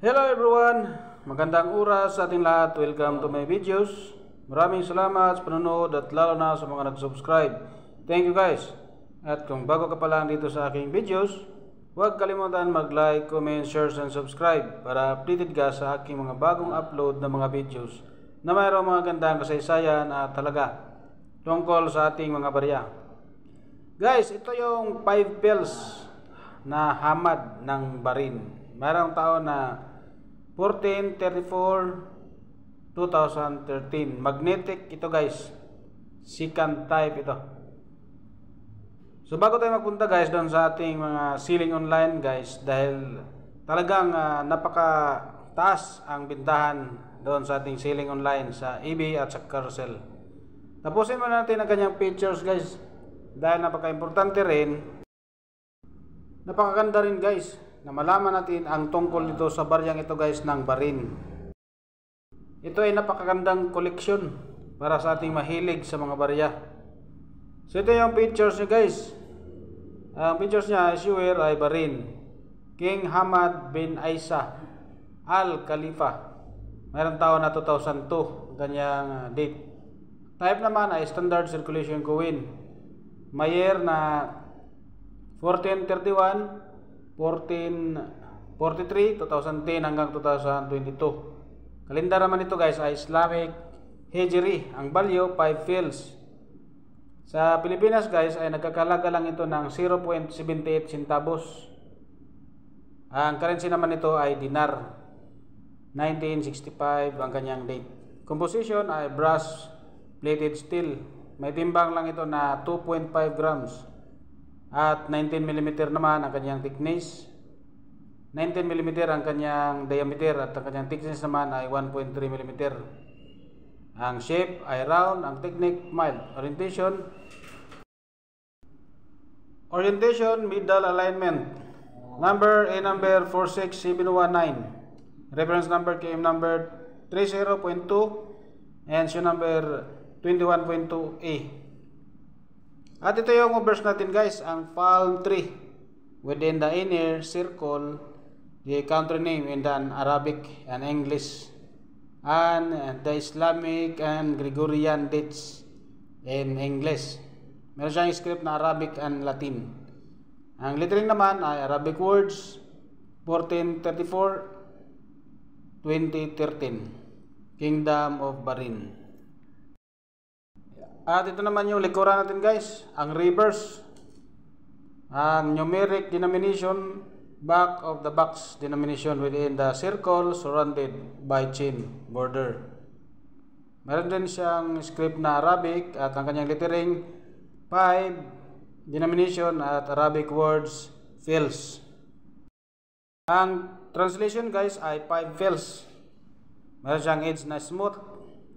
Hello everyone! Magandang oras sa ating lahat. Welcome to my videos. Maraming salamat sa panonood at lalo na sa mga nag-subscribe. Thank you guys! At kung bago ka pa lang dito sa aking videos, huwag kalimutan mag-like, comment, share, and subscribe para updated ka sa aking mga bagong upload na mga videos na mayroong mga gandang kasaysayan at talaga tungkol sa ating mga barya. Guys, ito yung 5 pills na hamad ng barin. Mayroong taon na 14/34/2013. Magnetic ito guys. Second type ito. So bago tayo magpunta guys doon sa ating mga selling online guys, dahil talagang napakataas ang bintahan doon sa ating selling online sa eBay at sa Carousel. Tapusin muna natin ang kanyang features guys, dahil napaka-importante rin, napakaganda rin guys na malaman natin ang tungkol dito sa baryang ito guys ng barin. Ito ay napakagandang koleksyon para sa ating mahilig sa mga barya. So ito yung features niya guys. Ang features niya is sure ay barin King Hamad bin Isa Al Khalifa. Mayroong taon na 2002 kanyang date. Type naman ay standard circulation coin. May year na 1431, 1443, 2010 hanggang 2022. Kalendar naman ito guys ay Islamic Hijri. Ang value 5 fils. Sa Pilipinas guys ay nagkakalaga lang ito ng 0.78 centavos. Ang currency naman ito ay dinar. 1965 ang kanyang date. Composition ay brass plated steel. May timbang lang ito na 2.5 grams. At 19mm naman ang kanyang thickness. 19mm ang kanyang diameter at ang kanyang thickness naman ay 1.3mm. Ang shape ay round, ang technique mild. Orientation middle alignment. Number A number 46719. Reference number KM number 30.2 and show number 21.2A. At ito yung verse natin guys, ang palm tree. Within the inner circle, the country name in the Arabic and English, and the Islamic and Gregorian dates in English. Meron siyang script na Arabic and Latin. Ang lettering naman ay Arabic words 1434-2013 Kingdom of Bahrain. At ito naman yung likuran natin guys, ang reverse, ang numeric denomination, back of the box denomination within the circle surrounded by chain border. Meron din siyang script na Arabic at ang kanyang lettering 5 denomination at Arabic words fils. Ang translation guys ay 5 fils. Meron siyang edge na smooth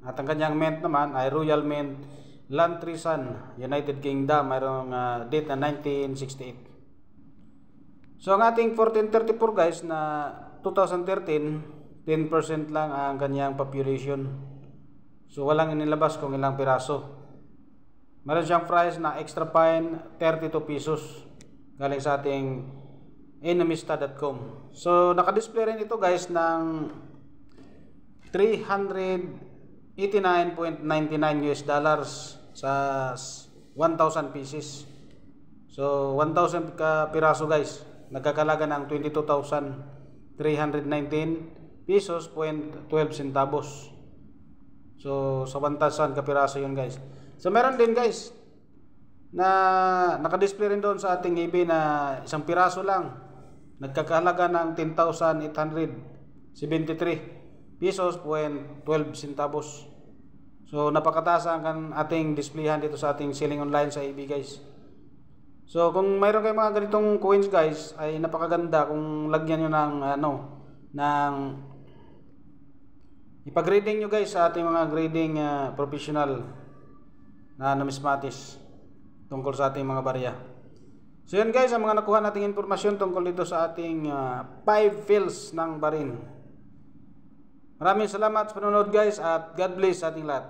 at ang kanyang mint naman ay Royal Mint Lantrisan, United Kingdom. Mayroong date na 1968. So ang ating 1434 guys na 2013, 10% lang ang kanyang population. So walang inilabas kung ilang piraso. Meron siyang price na extra fine 32 pesos galing sa ating enemista.com. So naka-display rin ito guys ng 389.99 US dollars sa 1,000 pieces. So 1,000 ka piraso guys, nagkakalaga ng 22,319 pesos 12 centavos. So sa 1,000 ka piraso yun guys. So meron din guys na naka-display rin doon sa ating eBay na isang piraso lang, nagkakalaga ng 10,873 pesos 12 centavos. So napakataas ang ating displayhan dito sa ating selling online sa eBay guys. So kung mayroon kayong mga ganitong coins guys, ay napakaganda kung lagyan nyo ng ipag-grading nyo guys sa ating mga grading professional na numismatist tungkol sa ating mga barya. So yan guys ang mga nakuha nating informasyon tungkol dito sa ating 5 fils ng barin. Maraming salamat sa panonood guys at God bless sa ating lahat.